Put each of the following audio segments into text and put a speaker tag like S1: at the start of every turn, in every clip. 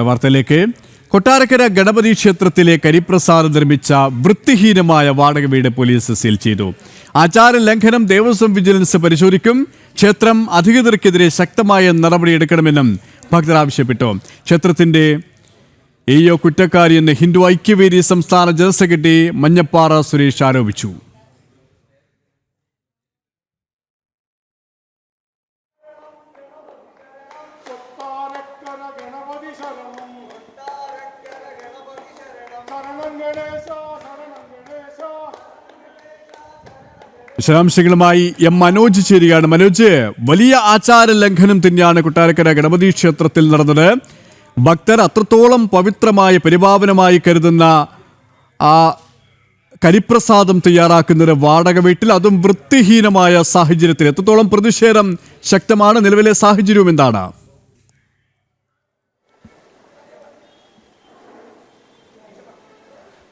S1: വാർത്തയിലേക്ക്. കൊട്ടാരക്കര ഗണപതി ക്ഷേത്രത്തിലെ കരിപ്രസാദം നിർമ്മിച്ച വൃത്തിഹീനമായ വാടക വീട് പോലീസ് സീൽ ചെയ്തു. ആചാര ലംഘനം ദേവസ്വം വിജിലൻസ് പരിശോധിക്കും. ക്ഷേത്രം അധികൃതർക്കെതിരെ ശക്തമായ നടപടിയെടുക്കണമെന്നും ഭക്തർ ആവശ്യപ്പെട്ടു. ക്ഷേത്രത്തിന്റെ കുറ്റക്കാരിയെന്ന് ഹിന്ദു ഐക്യവേദി സംസ്ഥാന ജനറൽ സെക്രട്ടറി മഞ്ഞപ്പാറ സുരേഷ് ആരോപിച്ചു. വിശദാംശങ്ങളുമായി എം മനോജ് ചേരുകയാണ്. മനോജ്, വലിയ ആചാര ലംഘനം തന്നെയാണ് കൊട്ടാരക്കര ഗണപതി ക്ഷേത്രത്തിൽ നടന്നത്. ഭക്തർ അത്രത്തോളം പവിത്രമായ പരിപാവനമായി കരുതുന്ന ആ കരിപ്രസാദം തയ്യാറാക്കുന്നത് വാടക വീട്ടിൽ, അതും വൃത്തിഹീനമായ സാഹചര്യത്തിൽ എത്രത്തോളം പ്രതിഷേധം ശക്തമാണ്? നിലവിലെ സാഹചര്യവും എന്താണ്?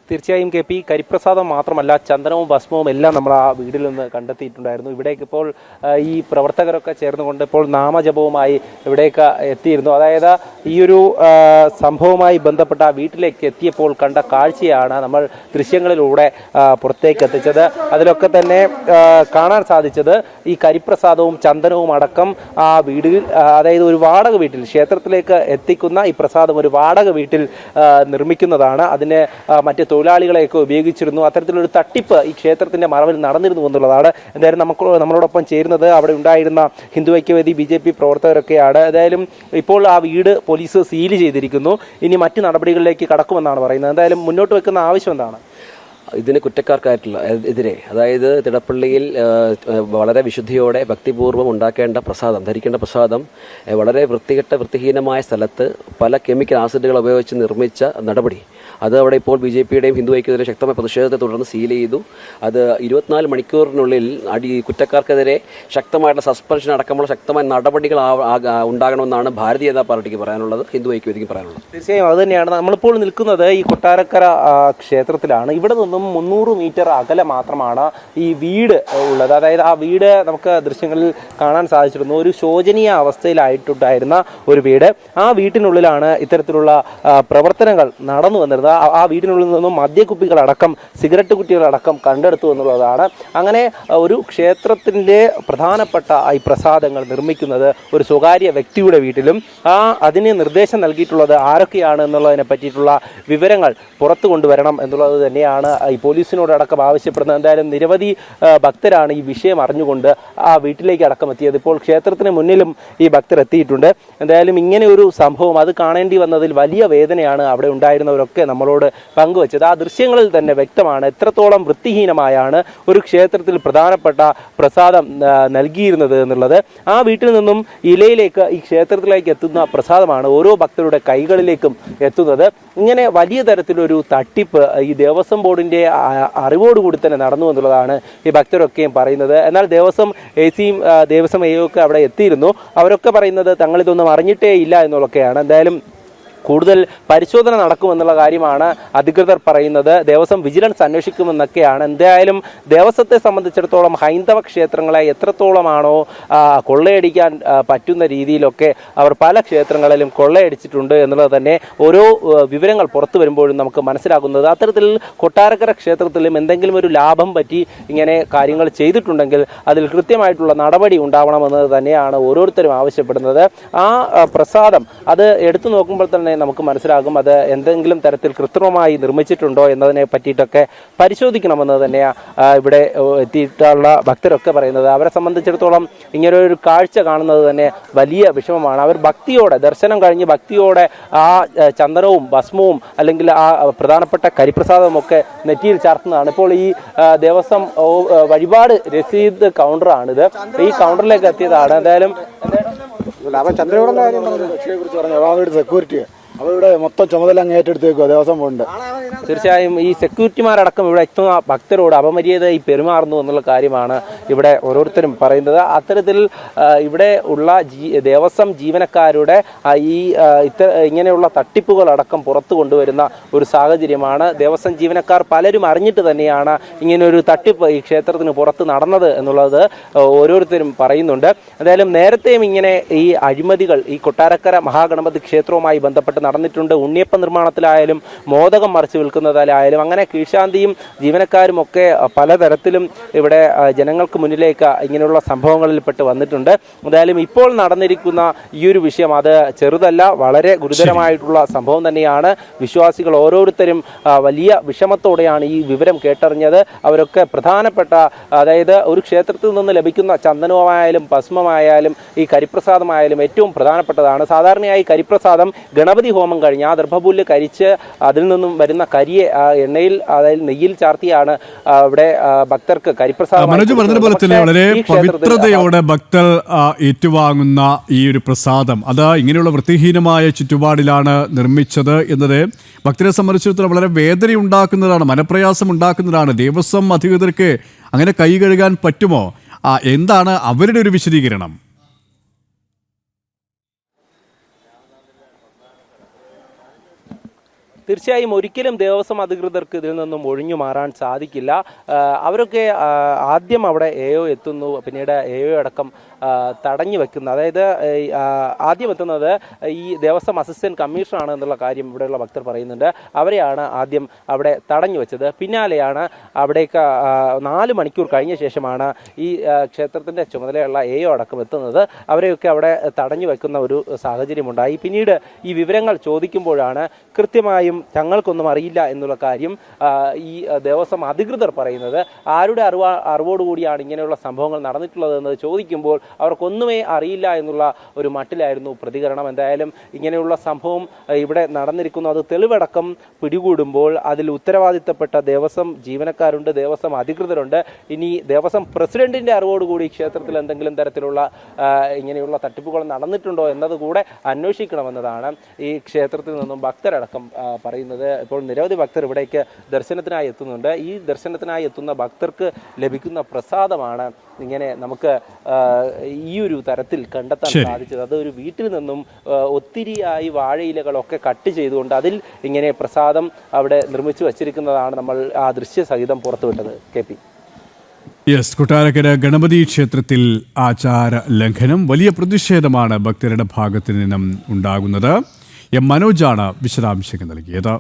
S2: തീർച്ചയായും കെ പി, കരിപ്രസാദം മാത്രമല്ല ചന്ദനവും ഭസ്മവും എല്ലാം നമ്മൾ ആ വീട്ടിൽ നിന്ന് കണ്ടെത്തിയിട്ടുണ്ടായിരുന്നു. ഇവിടേക്ക് ഇപ്പോൾ ഈ പ്രവർത്തകരൊക്കെ ചേർന്നുകൊണ്ട് ഇപ്പോൾ നാമജപവുമായി ഇവിടേക്ക് എത്തിയിരുന്നു. അതായത് ഈ ഒരു സംഭവവുമായി ബന്ധപ്പെട്ട ആ വീട്ടിലേക്ക് എത്തിയപ്പോൾ കണ്ട കാഴ്ചയാണ് നമ്മൾ ദൃശ്യങ്ങളിലൂടെ പുറത്തേക്ക് എത്തിച്ചത്. അതിലൊക്കെ തന്നെ കാണാൻ സാധിച്ചത് ഈ കരിപ്രസാദവും ചന്ദനവും അടക്കം ആ വീടിൽ, അതായത് ഒരു വാടക വീട്ടിൽ, ക്ഷേത്രത്തിലേക്ക് എത്തിക്കുന്ന ഈ പ്രസാദം ഒരു വാടക വീട്ടിൽ നിർമ്മിക്കുന്നതാണ്. അതിന് മറ്റ് തൊഴിലാളികളെയൊക്കെ ഉപയോഗിച്ചിരുന്നു. അത്തരത്തിലൊരു തട്ടിപ്പ് ഈ ക്ഷേത്രത്തിന്റെ മറവിൽ നടന്നിരുന്നു എന്നുള്ളതാണ്. എന്തായാലും നമ്മളോടൊപ്പം ചേരുന്നത് അവിടെ ഉണ്ടായിരുന്ന ഹിന്ദു ഐക്യവേദി BJP പ്രവർത്തകരൊക്കെയാണ്. ഏതായാലും ഇപ്പോൾ ആ വീട് പോലീസ് സീൽ ചെയ്തിരിക്കുന്നു. ഇനി മറ്റ് നടപടികളിലേക്ക് കടക്കുമെന്നാണ് പറയുന്നത്. എന്തായാലും മുന്നോട്ട് വെക്കുന്ന ആവശ്യം എന്താണ്?
S3: ഇതിന് കുറ്റക്കാർക്കായിട്ടുള്ള എതിരെ, അതായത് തിടപ്പള്ളിയിൽ വളരെ വിശുദ്ധിയോടെ ഭക്തിപൂർവ്വം ഉണ്ടാക്കേണ്ട പ്രസാദം, ധരിക്കേണ്ട പ്രസാദം വളരെ വൃത്തിഹീനമായ സ്ഥലത്ത് പല കെമിക്കൽ ആസിഡുകൾ ഉപയോഗിച്ച് നിർമ്മിച്ച നടപടി, അത് അവിടെ ഇപ്പോൾ BJPയുടെയും ഹിന്ദു ഐക്യത്തിൻ്റെ ശക്തമായ പ്രതിഷേധത്തെ തുടർന്ന് സീൽ ചെയ്തു. അത് 24 മണിക്കൂറിനുള്ളിൽ കുറ്റക്കാർക്കെതിരെ ശക്തമായിട്ടുള്ള സസ്പെൻഷൻ അടക്കമുള്ള ശക്തമായ നടപടികൾ ഉണ്ടാകണമെന്നാണ് ഭാരതീയ ജനതാ പാർട്ടിക്ക് പറയാനുള്ളത്, ഹിന്ദു ഐക്യവേദിക്ക് പറയാനുള്ളത്.
S2: തീർച്ചയായും അത് തന്നെയാണ്. നമ്മളിപ്പോൾ നിൽക്കുന്നത് ഈ കൊട്ടാരക്കര ക്ഷേത്രത്തിലാണ്. ഇവിടെ നിന്നും 300 മീറ്റർ അകലെ മാത്രമാണ് ഈ വീട് ഉള്ളത്. അതായത് ആ വീട് നമുക്ക് ദൃശ്യങ്ങളിൽ കാണാൻ സാധിച്ചിരുന്നു. ഒരു ശോചനീയ അവസ്ഥയിലായിട്ടുണ്ടായിരുന്ന ഒരു വീട്. ആ വീട്ടിനുള്ളിലാണ് ഇത്തരത്തിലുള്ള പ്രവർത്തനങ്ങൾ നടന്നു വന്നിരുന്നത്. ആ വീടിനുള്ളിൽ നിന്നും മദ്യക്കുപ്പികളടക്കം, സിഗരറ്റ് കുറ്റികളടക്കം കണ്ടെടുത്തു എന്നുള്ളതാണ്. അങ്ങനെ ഒരു ക്ഷേത്രത്തിൻ്റെ പ്രധാനപ്പെട്ട ഈ പ്രസാദങ്ങൾ നിർമ്മിക്കുന്നത് ഒരു സ്വകാര്യ വ്യക്തിയുടെ വീട്ടിലും അതിന് നിർദ്ദേശം നൽകിയിട്ടുള്ളത് ആരൊക്കെയാണ് എന്നുള്ളതിനെ പറ്റിയിട്ടുള്ള വിവരങ്ങൾ പുറത്തു കൊണ്ടുവരണം എന്നുള്ളത് തന്നെയാണ് ഈ പോലീസിനോടക്കം ആവശ്യപ്പെടുന്നത്. എന്തായാലും നിരവധി ഭക്തരാണ് ഈ വിഷയം അറിഞ്ഞുകൊണ്ട് ആ വീട്ടിലേക്ക് അടക്കം എത്തിയത്. ഇപ്പോൾ ക്ഷേത്രത്തിന് മുന്നിലും ഈ ഭക്തർ എത്തിയിട്ടുണ്ട്. എന്തായാലും ഇങ്ങനെ ഒരു സംഭവം അത് കാണേണ്ടി വന്നതിൽ വലിയ വേദനയാണ് അവിടെ ഉണ്ടായിരുന്നവരൊക്കെ നമ്മളോട് പങ്കുവച്ചത്. ആ ദൃശ്യങ്ങളിൽ തന്നെ വ്യക്തമാണ് എത്രത്തോളം വൃത്തിഹീനമായാണ് ഒരു ക്ഷേത്രത്തിൽ പ്രധാനപ്പെട്ട പ്രസാദം നൽകിയിരുന്നത് എന്നുള്ളത്. ആ വീട്ടിൽ നിന്നും ഇലയിലേക്ക് ഈ ക്ഷേത്രത്തിലേക്ക് എത്തുന്ന പ്രസാദമാണ് ഓരോ ഭക്തരുടെ കൈകളിലേക്കും എത്തുന്നത്. ഇങ്ങനെ വലിയ തരത്തിലൊരു തട്ടിപ്പ് ഈ ദേവസ്വം ബോർഡിൻ്റെ അറിവോടുകൂടി തന്നെ നടന്നു എന്നുള്ളതാണ് ഈ ഭക്തരൊക്കെയും പറയുന്നത്. എന്നാൽ ദേവസ്വം ACയും ദേവസ്വം AO ഒക്കെ അവിടെ എത്തിയിരുന്നു. അവരൊക്കെ പറയുന്നത് തങ്ങളിതൊന്നും അറിഞ്ഞിട്ടേ ഇല്ല എന്നുള്ളതൊക്കെയാണ്. എന്തായാലും കൂടുതൽ പരിശോധന നടക്കുമെന്നുള്ള കാര്യമാണ് അധികൃതർ പറയുന്നത്. ദേവസ്വം വിജിലൻസ് അന്വേഷിക്കുമെന്നൊക്കെയാണ്. എന്തായാലും ദേവസ്വത്തെ സംബന്ധിച്ചിടത്തോളം ഹൈന്ദവ ക്ഷേത്രങ്ങളെ എത്രത്തോളമാണോ കൊള്ളയടിക്കാൻ പറ്റുന്ന രീതിയിലൊക്കെ അവർ പല ക്ഷേത്രങ്ങളിലും കൊള്ളയടിച്ചിട്ടുണ്ട് എന്നുള്ളത് തന്നെ ഓരോ വിവരങ്ങൾ പുറത്തു വരുമ്പോഴും നമുക്ക് മനസ്സിലാക്കുന്നത്. അത്തരത്തിൽ കൊട്ടാരക്കര ക്ഷേത്രത്തിലും എന്തെങ്കിലും ഒരു ലാഭം പറ്റി ഇങ്ങനെ കാര്യങ്ങൾ ചെയ്തിട്ടുണ്ടെങ്കിൽ അതിൽ കൃത്യമായിട്ടുള്ള നടപടി ഉണ്ടാവണമെന്നത് തന്നെയാണ് ഓരോരുത്തരും ആവശ്യപ്പെടുന്നത്. ആ പ്രസാദം അത് എടുത്തു നോക്കുമ്പോൾ തന്നെ നമുക്ക് മനസ്സിലാകും അത് എന്തെങ്കിലും തരത്തിൽ കൃത്രിമമായി നിർമ്മിച്ചിട്ടുണ്ടോ എന്നതിനെ പറ്റിയിട്ടൊക്കെ പരിശോധിക്കണമെന്ന് തന്നെയാണ് ഇവിടെ എത്തിയിട്ടുള്ള ഭക്തരൊക്കെ പറയുന്നത്. അവരെ സംബന്ധിച്ചിടത്തോളം ഇങ്ങനെ ഒരു കാഴ്ച കാണുന്നത് തന്നെ വലിയ വിഷമമാണ്. അവർ ഭക്തിയോടെ, ദർശനം കഴിഞ്ഞ് ഭക്തിയോടെ ആ ചന്ദനവും ഭസ്മവും അല്ലെങ്കിൽ ആ പ്രധാനപ്പെട്ട കരിപ്രസാദവും ഒക്കെ നെറ്റിയിൽ ചാർത്തുന്നതാണ്. ഇപ്പോൾ ഈ ദേവസ്വം വഴിപാട് രസീത് കൗണ്ടറാണിത്. ഈ കൗണ്ടറിലേക്ക് എത്തിയതാണ്. എന്തായാലും
S4: ചന്ദ്രയോടുള്ള കാര്യം കുറിച്ച് പറഞ്ഞു, സെക്യൂരിറ്റി അവരുടെ മൊത്തം ചുമതല അങ്ങ് ഏറ്റെടുത്തേക്കുക ദേവസ്വം ബോർഡിന്റെ.
S2: തീർച്ചയായും ഈ സെക്യൂരിറ്റിമാരടക്കം ഇവിടെ എത്തുന്ന ഭക്തരോട് അപമര്യാദയായി പെരുമാറുന്നു എന്നുള്ള കാര്യമാണ് ഇവിടെ ഓരോരുത്തരും പറയുന്നത്. അത്തരത്തിൽ ഇവിടെ ഉള്ള ദേവസ്വം ജീവനക്കാരുടെ ഈ ഇങ്ങനെയുള്ള തട്ടിപ്പുകളടക്കം പുറത്തു കൊണ്ടുവരുന്ന ഒരു സാഹചര്യമാണ്. ദേവസ്വം ജീവനക്കാർ പലരും അറിഞ്ഞിട്ട് തന്നെയാണ് ഇങ്ങനെയൊരു തട്ടിപ്പ് ഈ ക്ഷേത്രത്തിന് പുറത്ത് നടന്നത് എന്നുള്ളത് ഓരോരുത്തരും പറയുന്നുണ്ട്. എന്തായാലും നേരത്തെയും ഇങ്ങനെ ഈ അഴിമതികൾ ഈ കൊട്ടാരക്കര മഹാഗണപതി ക്ഷേത്രവുമായി ബന്ധപ്പെട്ട് നടന്നിട്ടുണ്ട്. ഉണ്ണിയപ്പ നിർമ്മാണത്തിലായാലും മോദകം മറിച്ച് വിൽക്കുന്നതിലായാലും അങ്ങനെ കീഴ്ശാന്തിയും ജീവനക്കാരും ഒക്കെ പലതരത്തിലും ഇവിടെ ജനങ്ങൾക്ക് മുന്നിലേക്ക് ഇങ്ങനെയുള്ള സംഭവങ്ങളിൽപ്പെട്ട് വന്നിട്ടുണ്ട്. എന്തായാലും ഇപ്പോൾ നടന്നിരിക്കുന്ന ഈ ഒരു വിഷയം അത് ചെറുതല്ല, വളരെ ഗുരുതരമായിട്ടുള്ള സംഭവം തന്നെയാണ്. വിശ്വാസികൾ ഓരോരുത്തരും വലിയ വിഷമത്തോടെയാണ് ഈ വിവരം കേട്ടറിഞ്ഞത്. അവരൊക്കെ പ്രധാനപ്പെട്ട, അതായത് ഒരു ക്ഷേത്രത്തിൽ നിന്ന് ലഭിക്കുന്ന ചന്ദനമായാലും ഭസ്മമായാലും ഈ കരിപ്രസാദമായാലും ഏറ്റവും പ്രധാനപ്പെട്ടതാണ്. സാധാരണയായി കരിപ്രസാദം ഗണപതി ഹോമം കഴിഞ്ഞ് ആ ദർഭപുല്ല് കരിച്ച് അതിൽ നിന്നും വരുന്ന കരിയെ എണ്ണയിൽ, അതായത് നെയ്യിൽ ചാർത്തിയാണ് ഇവിടെ ഭക്തർക്ക് കരിപ്രസാദം.
S1: മനോജ് പറഞ്ഞതുപോലെ തന്നെ വളരെ പവിത്രതയോടെ ഭക്തർ ഏറ്റുവാങ്ങുന്ന ഈ ഒരു പ്രസാദം അത് ഇങ്ങനെയുള്ള വൃത്തിഹീനമായ ചുറ്റുപാടിലാണ് നിർമ്മിച്ചത് എന്നത് ഭക്തരെ സംബന്ധിച്ചിടത്തോളം വളരെ വേദന ഉണ്ടാക്കുന്നതാണ്, മനപ്രയാസം ഉണ്ടാക്കുന്നതാണ്. ദേവസ്വം അധികൃതർക്ക് അങ്ങനെ കൈ കഴുകാൻ പറ്റുമോ? എന്താണ് അവരുടെ ഒരു വിശദീകരണം?
S2: തീർച്ചയായും ഒരിക്കലും ദേവസ്വം അധികൃതർക്ക് ഇതിൽ നിന്നും ഒഴിഞ്ഞു മാറാൻ സാധിക്കില്ല. അവരൊക്കെ ആദ്യം അവിടെ AO എത്തുന്നു, പിന്നീട് AO അടക്കം തടഞ്ഞു വെക്കുന്ന, അതായത് ആദ്യം എത്തുന്നത് ഈ ദേവസ്വം അസിസ്റ്റന്റ് കമ്മീഷണറാണ് എന്നുള്ള കാര്യം ഇവിടെയുള്ള ഭക്തർ പറയുന്നുണ്ട്. അവരെയാണ് ആദ്യം അവിടെ തടഞ്ഞു വെച്ചത്. പിന്നാലെയാണ് അവിടേക്ക് 4 മണിക്കൂർ കഴിഞ്ഞ ശേഷമാണ് ഈ ക്ഷേത്രത്തിൻ്റെ ചുമതലയുള്ള AO അടക്കം എത്തുന്നത്. അവരെയൊക്കെ അവിടെ തടഞ്ഞു വെക്കുന്ന ഒരു സാഹചര്യമുണ്ടായി. പിന്നീട് ഈ വിവരങ്ങൾ ചോദിക്കുമ്പോഴാണ് കൃത്യമായും തങ്ങൾക്കൊന്നും അറിയില്ല എന്നുള്ള കാര്യം ഈ ദേവസ്വം അധികൃതർ പറയുന്നത്. ആരുടെ അറിവോടുകൂടിയാണ് ഇങ്ങനെയുള്ള സംഭവങ്ങൾ നടന്നിട്ടുള്ളതെന്ന് ചോദിക്കുമ്പോൾ അവർക്കൊന്നുമേ അറിയില്ല എന്നുള്ള ഒരു മട്ടിലായിരുന്നു പ്രതികരണം. എന്തായാലും ഇങ്ങനെയുള്ള സംഭവം ഇവിടെ നടന്നിരിക്കുന്നു. അത് തെളിവടക്കം പിടികൂടുമ്പോൾ അതിൽ ഉത്തരവാദിത്തപ്പെട്ട ദേവസ്വം ജീവനക്കാരുണ്ട്, ദേവസ്വം അധികൃതരുണ്ട്. ഇനി ദേവസ്വം പ്രസിഡന്റിന്റെ അറിവോടുകൂടി ക്ഷേത്രത്തിൽ എന്തെങ്കിലും തരത്തിലുള്ള ഇങ്ങനെയുള്ള തട്ടിപ്പുകൾ നടന്നിട്ടുണ്ടോ എന്നതുകൂടെ അന്വേഷിക്കണമെന്നതാണ് ഈ ക്ഷേത്രത്തിൽ നിന്നും ഭക്തരടക്കം പറയുന്നത്. ഇപ്പോൾ നിരവധി ഭക്തർ ഇവിടേക്ക് ദർശനത്തിനായി എത്തുന്നുണ്ട്. ഈ ദർശനത്തിനായി എത്തുന്ന ഭക്തർക്ക് ലഭിക്കുന്ന പ്രസാദമാണ് ഇങ്ങനെ നമുക്ക് ഈ ഒരു തരത്തിൽ കണ്ടെത്താൻ സാധിച്ചത്. അത് ഒരു വീട്ടിൽ നിന്നും ഒത്തിരിയായി വാഴയിലകളൊക്കെ കട്ട് ചെയ്തുകൊണ്ട് അതിൽ ഇങ്ങനെ പ്രസാദം അവിടെ നിർമ്മിച്ചു വച്ചിരിക്കുന്നതാണ് നമ്മൾ ആ ദൃശ്യസഹിതം പുറത്തുവിട്ടത്. KP.
S1: യെസ്, കൊട്ടാരക്കര ഗണപതി ക്ഷേത്രത്തിൽ ആചാര ലംഘനം, വലിയ പ്രതിഷേധമാണ് ഭക്തരുടെ ഭാഗത്തു നിന്നും ഉണ്ടാകുന്നത്. മനോജാണ് വിശദാംശങ്ങൾ നൽകിയത്.